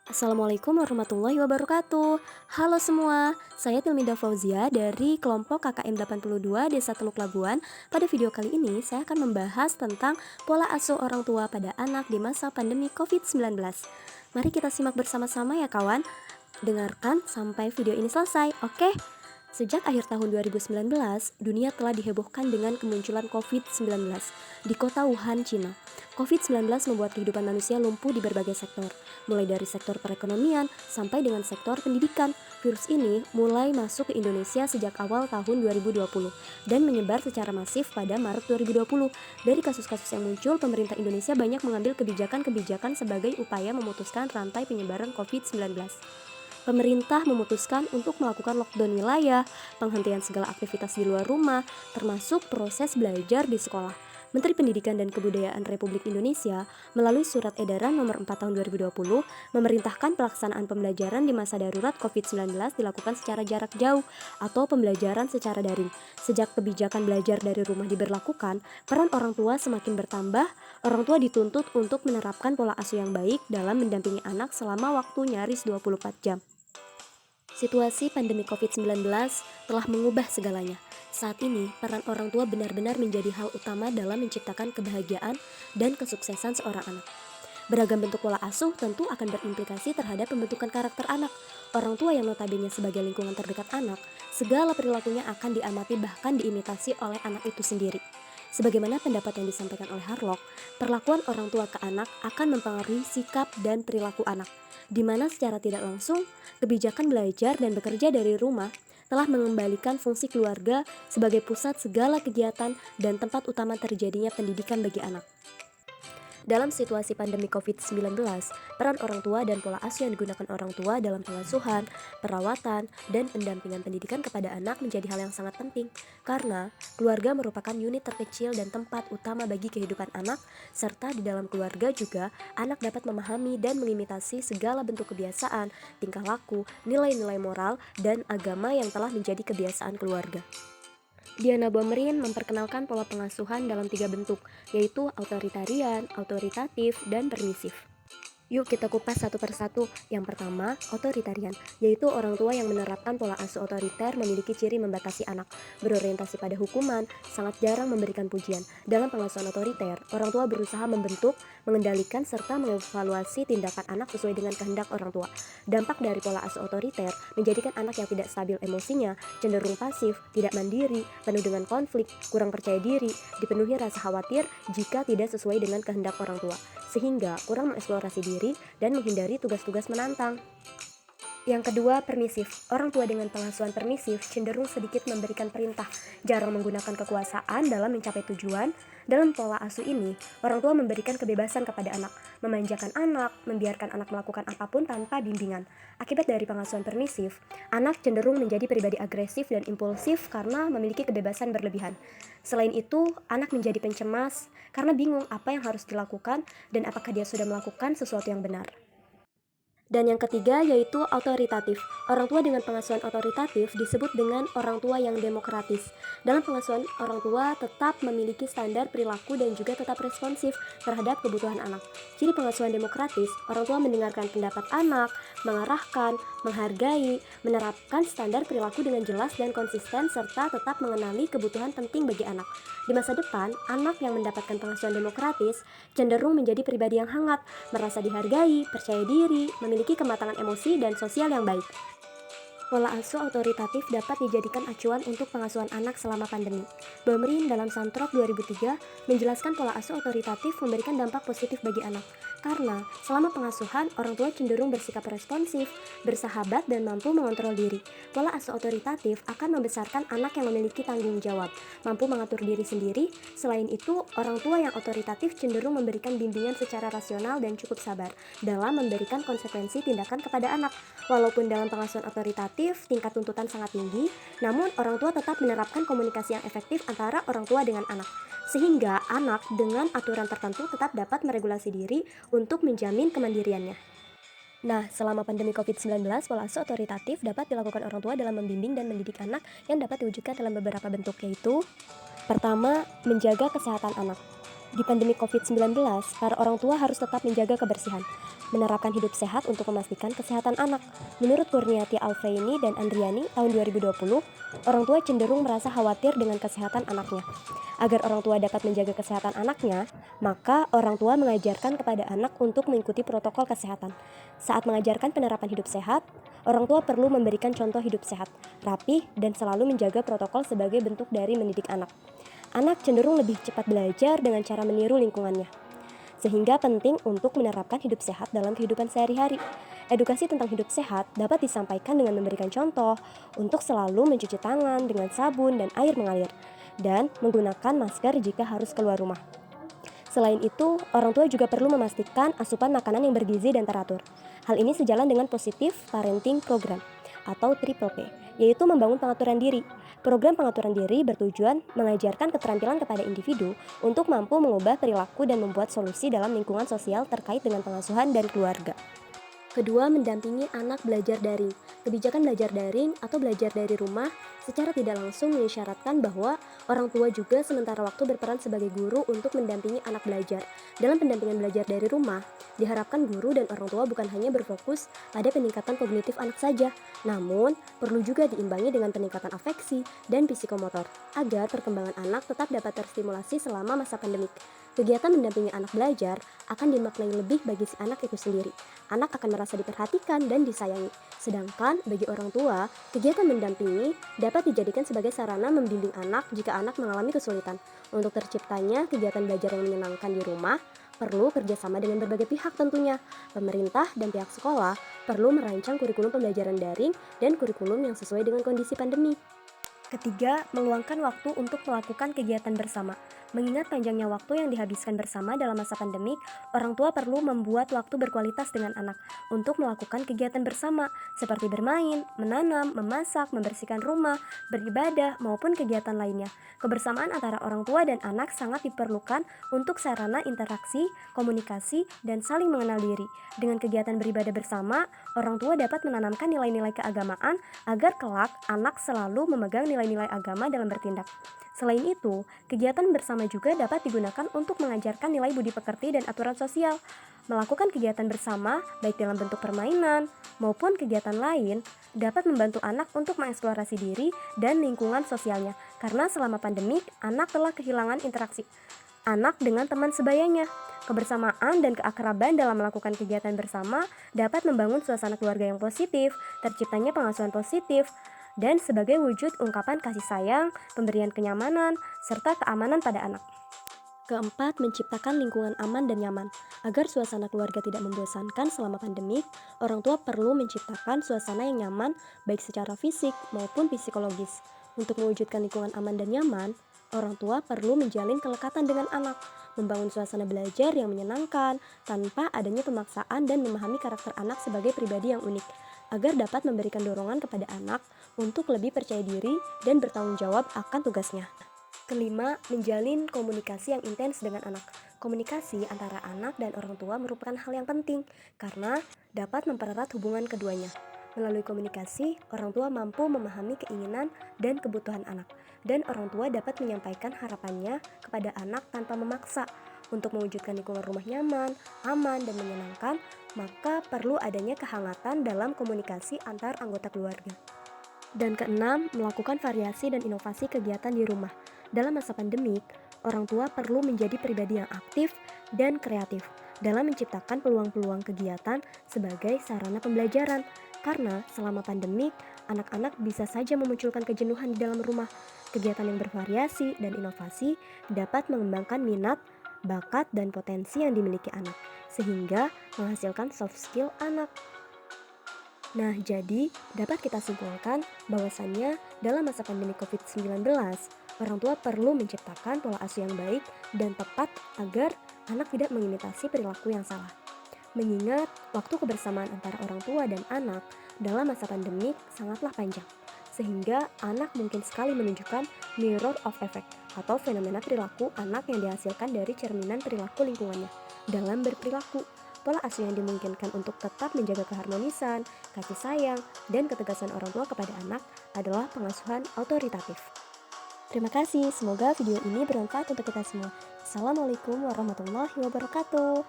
Assalamualaikum warahmatullahi wabarakatuh. Halo semua, saya Tilminda Fauzia dari kelompok KKM 82 Desa Teluk Labuan. Pada video kali ini saya akan membahas tentang pola asuh orang tua pada anak di masa pandemi COVID-19. Mari kita simak bersama-sama ya kawan. Dengarkan sampai video ini selesai, oke? Sejak akhir tahun 2019, dunia telah dihebohkan dengan kemunculan COVID-19 di kota Wuhan, Cina. COVID-19 membuat kehidupan manusia lumpuh di berbagai sektor, mulai dari sektor perekonomian sampai dengan sektor pendidikan. Virus ini mulai masuk ke Indonesia sejak awal tahun 2020 dan menyebar secara masif pada Maret 2020. Dari kasus-kasus yang muncul, pemerintah Indonesia banyak mengambil kebijakan-kebijakan sebagai upaya memutuskan rantai penyebaran COVID-19. Pemerintah memutuskan untuk melakukan lockdown wilayah, penghentian segala aktivitas di luar rumah, termasuk proses belajar di sekolah. Menteri Pendidikan dan Kebudayaan Republik Indonesia melalui Surat Edaran Nomor 4 Tahun 2020 memerintahkan pelaksanaan pembelajaran di masa darurat COVID-19 dilakukan secara jarak jauh atau pembelajaran secara daring. Sejak kebijakan belajar dari rumah diberlakukan, peran orang tua semakin bertambah. Orang tua dituntut untuk menerapkan pola asuh yang baik dalam mendampingi anak selama waktu nyaris 24 jam. Situasi pandemi COVID-19 telah mengubah segalanya. Saat ini, peran orang tua benar-benar menjadi hal utama dalam menciptakan kebahagiaan dan kesuksesan seorang anak. Beragam bentuk pola asuh tentu akan berimplikasi terhadap pembentukan karakter anak. Orang tua yang notabene sebagai lingkungan terdekat anak, segala perilakunya akan diamati bahkan diimitasi oleh anak itu sendiri. Sebagaimana pendapat yang disampaikan oleh Harlock, perlakuan orang tua ke anak akan mempengaruhi sikap dan perilaku anak, di mana secara tidak langsung, kebijakan belajar dan bekerja dari rumah telah mengembalikan fungsi keluarga sebagai pusat segala kegiatan dan tempat utama terjadinya pendidikan bagi anak. Dalam situasi pandemi COVID-19, peran orang tua dan pola asuh yang digunakan orang tua dalam pengasuhan, perawatan, dan pendampingan pendidikan kepada anak menjadi hal yang sangat penting, karena keluarga merupakan unit terkecil dan tempat utama bagi kehidupan anak, serta di dalam keluarga juga anak dapat memahami dan mengimitasi segala bentuk kebiasaan, tingkah laku, nilai-nilai moral, dan agama yang telah menjadi kebiasaan keluarga. Diana Bomerin memperkenalkan pola pengasuhan dalam 3 bentuk, yaitu authoritarian, autoritatif, dan permisif. Yuk kita kupas satu persatu. Yang pertama, otoritarian, yaitu orang tua yang menerapkan pola asuh otoriter memiliki ciri membatasi anak, berorientasi pada hukuman, sangat jarang memberikan pujian. Dalam pengasuhan otoriter, orang tua berusaha membentuk, mengendalikan, serta mengevaluasi tindakan anak sesuai dengan kehendak orang tua. Dampak dari pola asuh otoriter menjadikan anak yang tidak stabil emosinya, cenderung pasif, tidak mandiri, penuh dengan konflik, kurang percaya diri, dipenuhi rasa khawatir jika tidak sesuai dengan kehendak orang tua, sehingga kurang mengeksplorasi diri dan menghindari tugas-tugas menantang. Yang kedua, permisif. Orang tua dengan pengasuhan permisif cenderung sedikit memberikan perintah, jarang menggunakan kekuasaan dalam mencapai tujuan. Dalam pola asuh ini, orang tua memberikan kebebasan kepada anak, memanjakan anak, membiarkan anak melakukan apapun tanpa bimbingan. Akibat dari pengasuhan permisif, anak cenderung menjadi pribadi agresif dan impulsif karena memiliki kebebasan berlebihan. Selain itu, anak menjadi pencemas karena bingung apa yang harus dilakukan dan apakah dia sudah melakukan sesuatu yang benar. Dan yang ketiga yaitu autoritatif. Orang tua dengan pengasuhan otoritatif disebut dengan orang tua yang demokratis. Dalam pengasuhan, orang tua tetap memiliki standar perilaku dan juga tetap responsif terhadap kebutuhan anak. Ciri pengasuhan demokratis, orang tua mendengarkan pendapat anak, mengarahkan, menghargai, menerapkan standar perilaku dengan jelas dan konsisten, serta tetap mengenali kebutuhan penting bagi anak. Di masa depan, anak yang mendapatkan pengasuhan demokratis cenderung menjadi pribadi yang hangat, merasa dihargai, percaya diri, memiliki kematangan emosi dan sosial yang baik. Pola asuh otoritatif dapat dijadikan acuan untuk pengasuhan anak selama pandemi. Bomerin dalam Santrok 2003 menjelaskan pola asuh otoritatif memberikan dampak positif bagi anak, karena selama pengasuhan, orang tua cenderung bersikap responsif, bersahabat, dan mampu mengontrol diri. Pola asuh otoritatif akan membesarkan anak yang memiliki tanggung jawab, mampu mengatur diri sendiri. Selain itu, orang tua yang otoritatif cenderung memberikan bimbingan secara rasional dan cukup sabar dalam memberikan konsekuensi tindakan kepada anak. Walaupun dalam pengasuhan otoritatif, tingkat tuntutan sangat tinggi, namun orang tua tetap menerapkan komunikasi yang efektif antara orang tua dengan anak, sehingga anak dengan aturan tertentu tetap dapat meregulasi diri untuk menjamin kemandiriannya. Nah, selama pandemi COVID-19, pola asuh otoritatif dapat dilakukan orang tua dalam membimbing dan mendidik anak yang dapat diwujudkan dalam beberapa bentuk, yaitu pertama, menjaga kesehatan anak. Di pandemi COVID-19, para orang tua harus tetap menjaga kebersihan, menerapkan hidup sehat untuk memastikan kesehatan anak. Menurut Kurniati Alfreini dan Andriani tahun 2020, orang tua cenderung merasa khawatir dengan kesehatan anaknya. Agar orang tua dapat menjaga kesehatan anaknya, maka orang tua mengajarkan kepada anak untuk mengikuti protokol kesehatan. Saat mengajarkan penerapan hidup sehat, orang tua perlu memberikan contoh hidup sehat, rapih, dan selalu menjaga protokol sebagai bentuk dari mendidik anak. Anak cenderung lebih cepat belajar dengan cara meniru lingkungannya. Sehingga penting untuk menerapkan hidup sehat dalam kehidupan sehari-hari. Edukasi tentang hidup sehat dapat disampaikan dengan memberikan contoh untuk selalu mencuci tangan dengan sabun dan air mengalir, dan menggunakan masker jika harus keluar rumah. Selain itu, orang tua juga perlu memastikan asupan makanan yang bergizi dan teratur. Hal ini sejalan dengan Positive Parenting Program atau Triple P, yaitu membangun pengaturan diri. Program pengaturan diri bertujuan mengajarkan keterampilan kepada individu untuk mampu mengubah perilaku dan membuat solusi dalam lingkungan sosial terkait dengan pengasuhan dan keluarga. Kedua, mendampingi anak belajar daring. Kebijakan belajar daring atau belajar dari rumah secara tidak langsung mengisyaratkan bahwa orang tua juga sementara waktu berperan sebagai guru untuk mendampingi anak belajar. Dalam pendampingan belajar dari rumah, diharapkan guru dan orang tua bukan hanya berfokus pada peningkatan kognitif anak saja, namun perlu juga diimbangi dengan peningkatan afeksi dan psikomotor, agar perkembangan anak tetap dapat terstimulasi selama masa pandemik. Kegiatan mendampingi anak belajar akan dimaknai lebih bagi si anak itu sendiri. Anak akan merasa diperhatikan dan disayangi. Sedangkan bagi orang tua, kegiatan mendampingi dapat dijadikan sebagai sarana membimbing anak jika anak mengalami kesulitan. Untuk terciptanya kegiatan belajar yang menyenangkan di rumah, perlu kerjasama dengan berbagai pihak tentunya. Pemerintah dan pihak sekolah perlu merancang kurikulum pembelajaran daring dan kurikulum yang sesuai dengan kondisi pandemi. Ketiga, meluangkan waktu untuk melakukan kegiatan bersama. Mengingat panjangnya waktu yang dihabiskan bersama dalam masa pandemik, orang tua perlu membuat waktu berkualitas dengan anak untuk melakukan kegiatan bersama seperti bermain, menanam, memasak, membersihkan rumah, beribadah, maupun kegiatan lainnya. Kebersamaan antara orang tua dan anak sangat diperlukan untuk sarana interaksi, komunikasi, dan saling mengenal diri. Dengan kegiatan beribadah bersama, orang tua dapat menanamkan nilai-nilai keagamaan agar kelak anak selalu memegang nilai-nilai agama dalam bertindak. Selain itu, kegiatan bersama juga dapat digunakan untuk mengajarkan nilai budi pekerti dan aturan sosial. Melakukan kegiatan bersama, baik dalam bentuk permainan maupun kegiatan lain, dapat membantu anak untuk mengeksplorasi diri dan lingkungan sosialnya. Karena selama pandemik, anak telah kehilangan interaksi anak dengan teman sebayanya. Kebersamaan dan keakraban dalam melakukan kegiatan bersama dapat membangun suasana keluarga yang positif, terciptanya pengasuhan positif, dan sebagai wujud ungkapan kasih sayang, pemberian kenyamanan, serta keamanan pada anak. Keempat, menciptakan lingkungan aman dan nyaman. Agar suasana keluarga tidak membosankan selama pandemik, orang tua perlu menciptakan suasana yang nyaman baik secara fisik maupun psikologis. Untuk mewujudkan lingkungan aman dan nyaman, orang tua perlu menjalin kelekatan dengan anak, membangun suasana belajar yang menyenangkan tanpa adanya pemaksaan dan memahami karakter anak sebagai pribadi yang unik, agar dapat memberikan dorongan kepada anak untuk lebih percaya diri dan bertanggung jawab akan tugasnya. Kelima, menjalin komunikasi yang intens dengan anak. Komunikasi antara anak dan orang tua merupakan hal yang penting karena dapat mempererat hubungan keduanya. Melalui komunikasi, orang tua mampu memahami keinginan dan kebutuhan anak, dan orang tua dapat menyampaikan harapannya kepada anak tanpa memaksa. Untuk mewujudkan lingkungan rumah nyaman, aman, dan menyenangkan, maka perlu adanya kehangatan dalam komunikasi antar anggota keluarga. Dan keenam, melakukan variasi dan inovasi kegiatan di rumah. Dalam masa pandemik, orang tua perlu menjadi pribadi yang aktif dan kreatif dalam menciptakan peluang-peluang kegiatan sebagai sarana pembelajaran. Karena selama pandemik, anak-anak bisa saja memunculkan kejenuhan di dalam rumah. Kegiatan yang bervariasi dan inovasi dapat mengembangkan minat, bakat, dan potensi yang dimiliki anak, sehingga menghasilkan soft skill anak. Nah, jadi dapat kita simpulkan bahwasannya dalam masa pandemi COVID-19, orang tua perlu menciptakan pola asuh yang baik dan tepat agar anak tidak mengimitasi perilaku yang salah. Mengingat waktu kebersamaan antara orang tua dan anak dalam masa pandemik sangatlah panjang, sehingga anak mungkin sekali menunjukkan mirror of effect atau fenomena perilaku anak yang dihasilkan dari cerminan perilaku lingkungannya dalam berperilaku. Pola asuh yang dimungkinkan untuk tetap menjaga keharmonisan, kasih sayang, dan ketegasan orang tua kepada anak adalah pengasuhan autoritatif. Terima kasih, semoga video ini bermanfaat untuk kita semua. Assalamualaikum warahmatullahi wabarakatuh.